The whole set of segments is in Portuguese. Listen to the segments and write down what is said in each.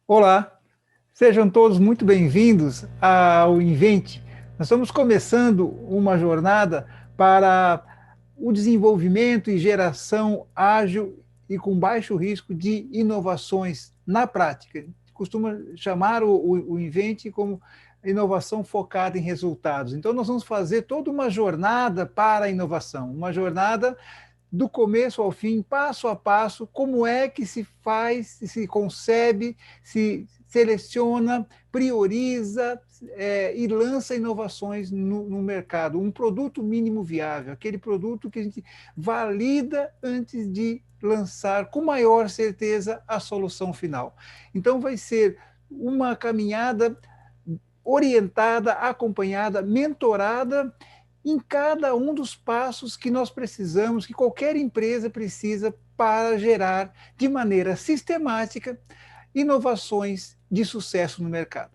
Olá, sejam todos muito bem-vindos ao Invente. Nós estamos começando uma jornada para o desenvolvimento e geração ágil e com baixo risco de inovações na prática. A gente costuma chamar o Invente como inovação focada em resultados. Então, nós vamos fazer toda uma jornada para a inovação, uma jornada do começo ao fim, passo a passo, como é que se faz, se concebe, se seleciona, prioriza e lança inovações no mercado. Um produto mínimo viável, aquele produto que a gente valida antes de lançar com maior certeza a solução final. Então, vai ser uma caminhada orientada, acompanhada, mentorada em cada um dos passos que nós precisamos, que qualquer empresa precisa para gerar de maneira sistemática inovações de sucesso no mercado.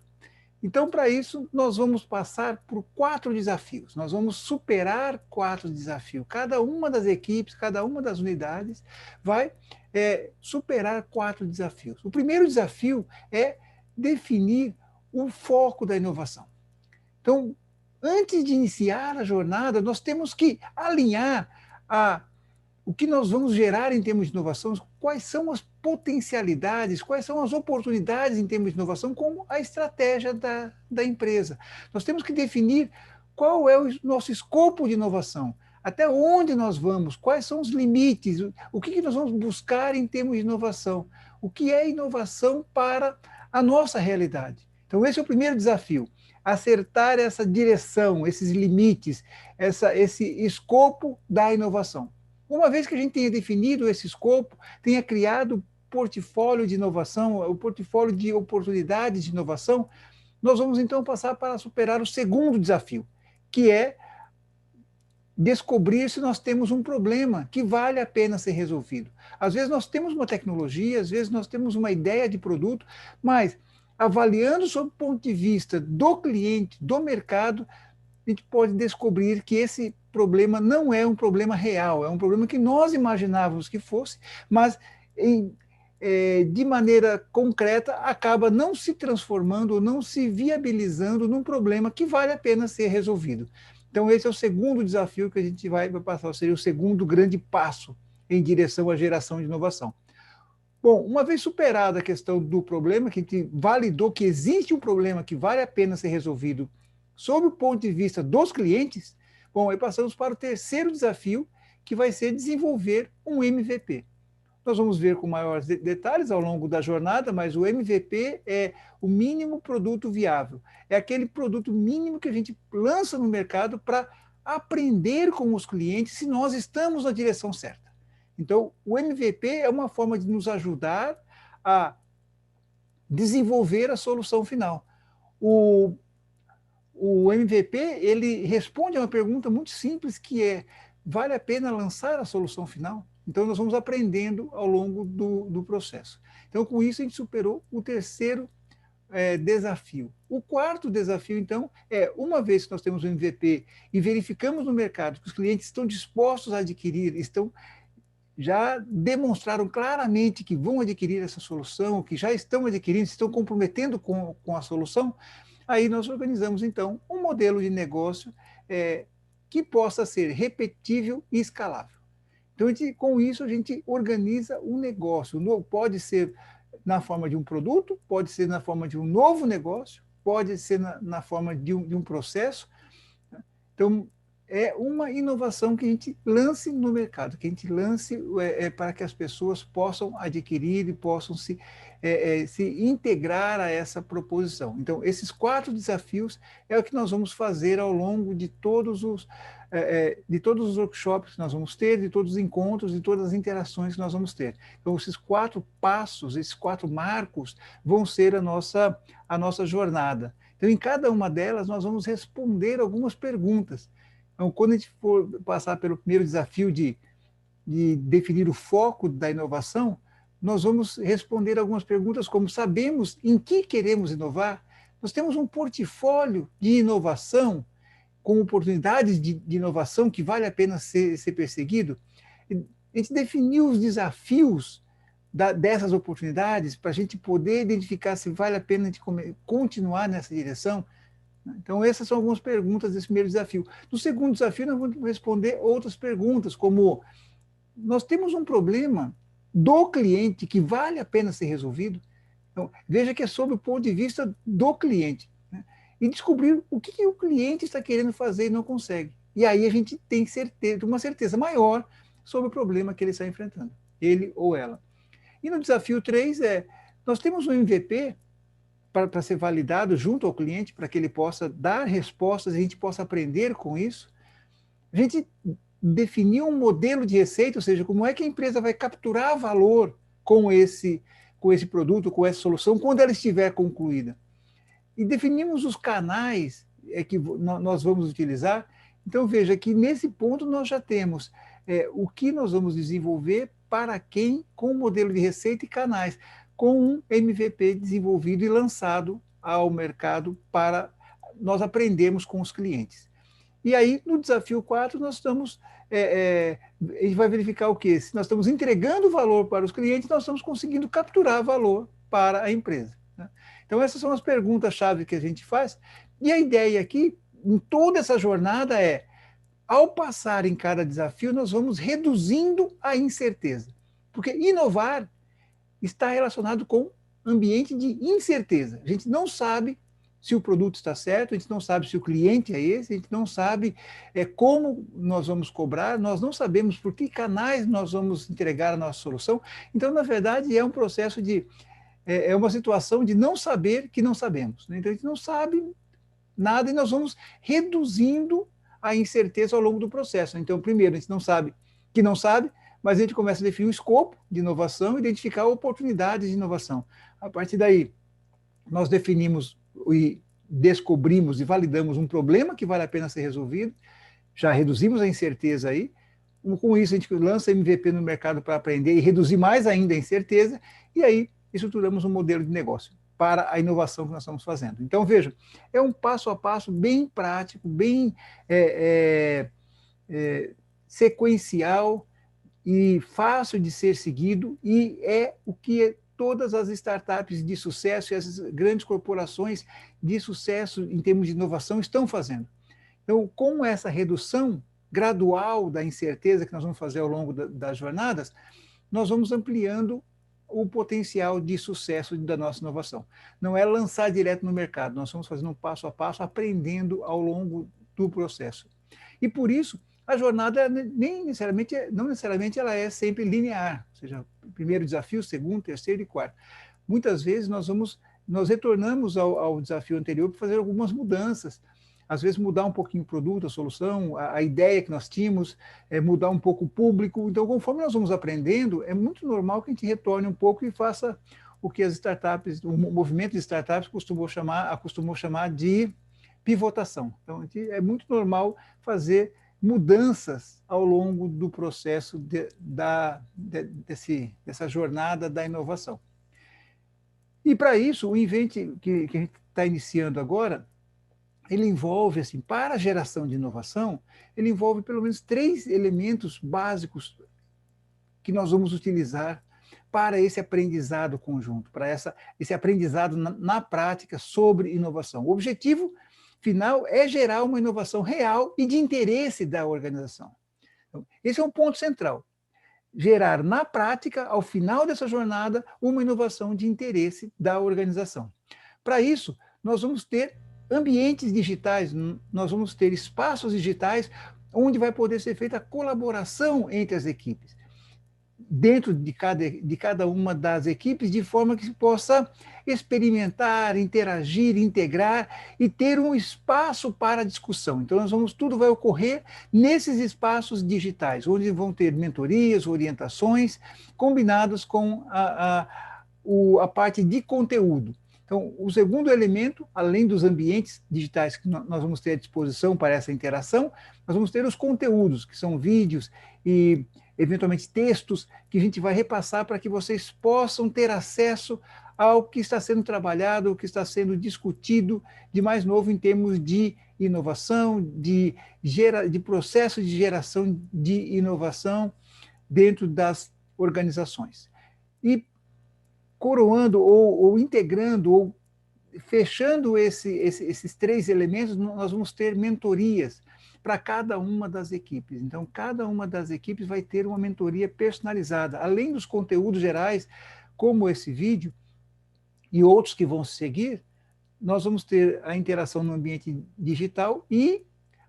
Então, para isso, nós vamos passar por 4 desafios. Nós vamos superar 4 desafios. Cada uma das equipes, cada uma das unidades vai superar 4 desafios. O primeiro desafio é definir o foco da inovação. Então, antes de iniciar a jornada, nós temos que alinhar o que nós vamos gerar em termos de inovação, quais são as potencialidades, quais são as oportunidades em termos de inovação com a estratégia da empresa. Nós temos que definir qual é o nosso escopo de inovação, até onde nós vamos, quais são os limites, o que nós vamos buscar em termos de inovação, o que é inovação para a nossa realidade. Então, esse é o primeiro desafio, acertar essa direção, esses limites, esse escopo da inovação. Uma vez que a gente tenha definido esse escopo, tenha criado portfólio de inovação, o portfólio de oportunidades de inovação, nós vamos então passar para superar o segundo desafio, que é descobrir se nós temos um problema que vale a pena ser resolvido. Às vezes nós temos uma tecnologia, às vezes nós temos uma ideia de produto, mas avaliando sob o ponto de vista do cliente, do mercado, a gente pode descobrir que esse problema não é um problema real, é um problema que nós imaginávamos que fosse, mas de maneira concreta acaba não se transformando, não se viabilizando num problema que vale a pena ser resolvido. Então, esse é o segundo desafio que a gente vai passar, seria o segundo grande passo em direção à geração de inovação. Bom, uma vez superada a questão do problema, que a gente validou que existe um problema que vale a pena ser resolvido sob o ponto de vista dos clientes, bom, aí passamos para o terceiro desafio, que vai ser desenvolver um MVP. Nós vamos ver com maiores detalhes ao longo da jornada, mas o MVP é o mínimo produto viável. É aquele produto mínimo que a gente lança no mercado para aprender com os clientes se nós estamos na direção certa. Então, o MVP é uma forma de nos ajudar a desenvolver a solução final. O, o MVP, ele responde a uma pergunta muito simples que é, vale a pena lançar a solução final? Então, nós vamos aprendendo ao longo do processo. Então, com isso, a gente superou o terceiro desafio. O quarto desafio, então, é, uma vez que nós temos o MVP e verificamos no mercado que os clientes estão dispostos a adquirir, já demonstraram claramente que vão adquirir essa solução, que já estão adquirindo, se estão comprometendo com a solução, aí nós organizamos, então, um modelo de negócio que possa ser repetível e escalável. Então, com isso, a gente organiza um negócio. Pode ser na forma de um produto, pode ser na forma de um novo negócio, pode ser na forma de um processo. Então, é uma inovação que a gente lance no mercado, que a gente lance para que as pessoas possam adquirir e possam se integrar a essa proposição. Então, esses 4 desafios é o que nós vamos fazer ao longo de todos os workshops que nós vamos ter, de todos os encontros, de todas as interações que nós vamos ter. Então, esses 4 passos, esses 4 marcos vão ser a nossa jornada. Então, em cada uma delas, nós vamos responder algumas perguntas. Então, quando a gente for passar pelo primeiro desafio de definir o foco da inovação, nós vamos responder algumas perguntas como sabemos em que queremos inovar? Nós temos um portfólio de inovação com oportunidades de inovação que vale a pena ser perseguido? A gente definiu os desafios dessas oportunidades para a gente poder identificar se vale a pena a gente continuar nessa direção? Então, essas são algumas perguntas desse primeiro desafio. No segundo desafio, nós vamos responder outras perguntas, como nós temos um problema do cliente que vale a pena ser resolvido. Então, veja que é sobre o ponto de vista do cliente, né? E descobrir o que o cliente está querendo fazer e não consegue. E aí a gente tem uma certeza maior sobre o problema que ele está enfrentando, ele ou ela. E no desafio 3 nós temos um MVP para ser validado junto ao cliente, para que ele possa dar respostas e a gente possa aprender com isso. A gente definiu um modelo de receita, ou seja, como é que a empresa vai capturar valor com esse produto, com essa solução, quando ela estiver concluída. E definimos os canais que nós vamos utilizar. Então, veja que nesse ponto nós já temos o que nós vamos desenvolver, para quem, com o modelo de receita e canais, com um MVP desenvolvido e lançado ao mercado para nós aprendermos com os clientes. E aí, no desafio 4, nós estamos, a gente vai verificar o quê? Se nós estamos entregando valor para os clientes, nós estamos conseguindo capturar valor para a empresa, né? Então, essas são as perguntas-chave que a gente faz. E a ideia aqui, em toda essa jornada, ao passar em cada desafio, nós vamos reduzindo a incerteza. Porque inovar está relacionado com ambiente de incerteza. A gente não sabe se o produto está certo, a gente não sabe se o cliente é esse, a gente não sabe como nós vamos cobrar, nós não sabemos por que canais nós vamos entregar a nossa solução. Então, na verdade, é um processo é uma situação de não saber que não sabemos, né? Então, a gente não sabe nada e nós vamos reduzindo a incerteza ao longo do processo. Então, primeiro, a gente não sabe que não sabe, mas a gente começa a definir o escopo de inovação, identificar oportunidades de inovação. A partir daí, nós definimos e descobrimos e validamos um problema que vale a pena ser resolvido, já reduzimos a incerteza aí. Com isso, a gente lança MVP no mercado para aprender e reduzir mais ainda a incerteza, e aí estruturamos um modelo de negócio para a inovação que nós estamos fazendo. Então, veja, é um passo a passo bem prático, bem sequencial e fácil de ser seguido, e é o que todas as startups de sucesso e as grandes corporações de sucesso em termos de inovação estão fazendo. Então, com essa redução gradual da incerteza que nós vamos fazer ao longo das jornadas, nós vamos ampliando o potencial de sucesso da nossa inovação. Não é lançar direto no mercado, nós vamos fazendo um passo a passo, aprendendo ao longo do processo. E por isso, a jornada não necessariamente ela é sempre linear, ou seja, primeiro desafio, segundo, terceiro e quarto. Muitas vezes nós retornamos ao desafio anterior para fazer algumas mudanças, às vezes mudar um pouquinho o produto, a solução, a ideia que nós tínhamos, mudar um pouco o público. Então, conforme nós vamos aprendendo, é muito normal que a gente retorne um pouco e faça o que as startups, o movimento de startups acostumou chamar de pivotação. Então, é muito normal fazer mudanças ao longo do processo dessa jornada da inovação. E para isso, o Invent que a gente está iniciando agora, ele envolve, assim, para a geração de inovação, ele envolve pelo menos 3 elementos básicos que nós vamos utilizar para esse aprendizado conjunto, para esse aprendizado na prática sobre inovação. O objetivo final é gerar uma inovação real e de interesse da organização. Então, esse é um ponto central. Gerar na prática, ao final dessa jornada, uma inovação de interesse da organização. Para isso, nós vamos ter ambientes digitais, nós vamos ter espaços digitais onde vai poder ser feita a colaboração entre as equipes, dentro de cada uma das equipes, de forma que se possa experimentar, interagir, integrar e ter um espaço para discussão. Então, tudo vai ocorrer nesses espaços digitais, onde vão ter mentorias, orientações, combinadas com a parte de conteúdo. Então, o segundo elemento, além dos ambientes digitais que nós vamos ter à disposição para essa interação, nós vamos ter os conteúdos, que são vídeos e, eventualmente, textos que a gente vai repassar para que vocês possam ter acesso ao que está sendo trabalhado, o que está sendo discutido de mais novo em termos de inovação, de processo de geração de inovação dentro das organizações. E coroando ou integrando ou fechando esses três elementos, nós vamos ter mentorias para cada uma das equipes. Então, cada uma das equipes vai ter uma mentoria personalizada, além dos conteúdos gerais, como esse vídeo e outros que vão seguir. Nós vamos ter a interação no ambiente digital e,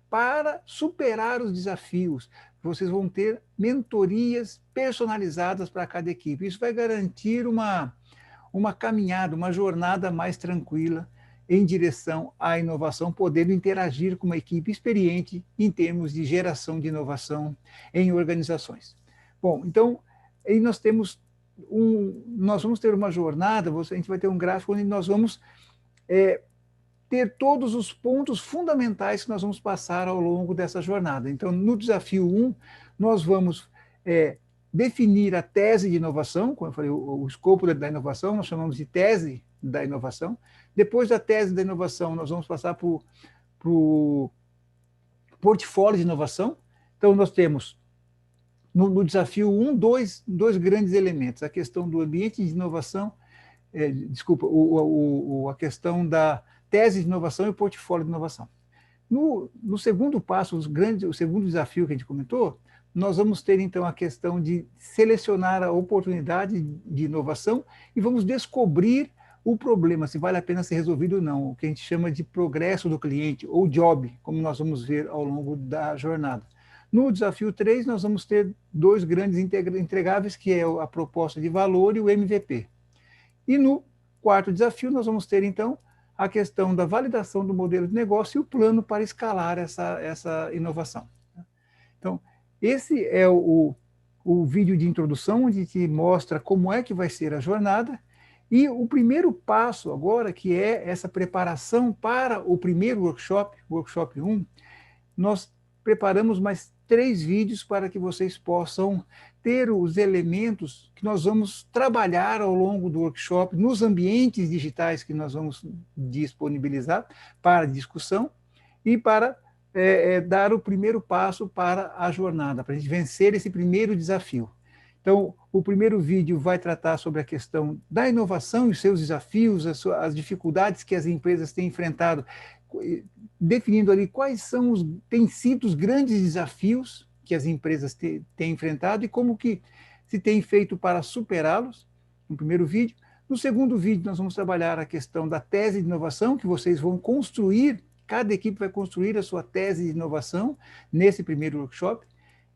para superar os desafios, vocês vão ter mentorias personalizadas para cada equipe. Isso vai garantir uma caminhada, uma jornada mais tranquila em direção à inovação, podendo interagir com uma equipe experiente em termos de geração de inovação em organizações. Bom, então, aí nós vamos ter uma jornada, a gente vai ter um gráfico onde nós vamos ter todos os pontos fundamentais que nós vamos passar ao longo dessa jornada. Então, no desafio 1, nós vamos definir a tese de inovação, como eu falei, o escopo da inovação, nós chamamos de tese da inovação. Depois da tese da inovação, nós vamos passar para o portfólio de inovação. Então, nós temos, no desafio 1, dois grandes elementos, a questão do ambiente de inovação, a questão da tese de inovação e o portfólio de inovação. No segundo passo, o segundo desafio que a gente comentou, nós vamos ter, então, a questão de selecionar a oportunidade de inovação e vamos descobrir o problema, se vale a pena ser resolvido ou não, o que a gente chama de progresso do cliente, ou job, como nós vamos ver ao longo da jornada. No desafio 3, nós vamos ter dois grandes entregáveis, que é a proposta de valor e o MVP. E no quarto desafio, nós vamos ter, então, a questão da validação do modelo de negócio e o plano para escalar essa inovação. Então, esse é o vídeo de introdução, onde te mostra como é que vai ser a jornada, e o primeiro passo agora, que é essa preparação para o primeiro workshop, workshop 1, nós preparamos mais 3 vídeos para que vocês possam ter os elementos que nós vamos trabalhar ao longo do workshop, nos ambientes digitais que nós vamos disponibilizar para discussão e para dar o primeiro passo para a jornada, para a gente vencer esse primeiro desafio. Então, o primeiro vídeo vai tratar sobre a questão da inovação e os seus desafios, as dificuldades que as empresas têm enfrentado, definindo ali quais têm sido os grandes desafios que as empresas têm enfrentado e como que se tem feito para superá-los, no primeiro vídeo. No segundo vídeo, nós vamos trabalhar a questão da tese de inovação, que vocês vão construir, cada equipe vai construir a sua tese de inovação nesse primeiro workshop.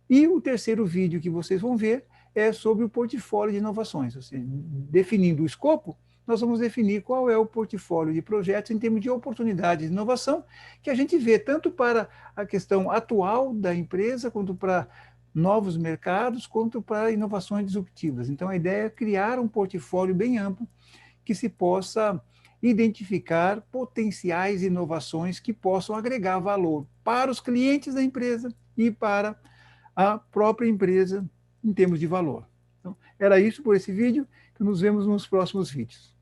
E o terceiro vídeo que vocês vão ver é sobre o portfólio de inovações, ou seja, definindo o escopo, nós vamos definir qual é o portfólio de projetos em termos de oportunidades de inovação que a gente vê tanto para a questão atual da empresa, quanto para novos mercados, quanto para inovações disruptivas. Então, a ideia é criar um portfólio bem amplo que se possa identificar potenciais inovações que possam agregar valor para os clientes da empresa e para a própria empresa em termos de valor. Então, era isso por esse vídeo, nos vemos nos próximos vídeos.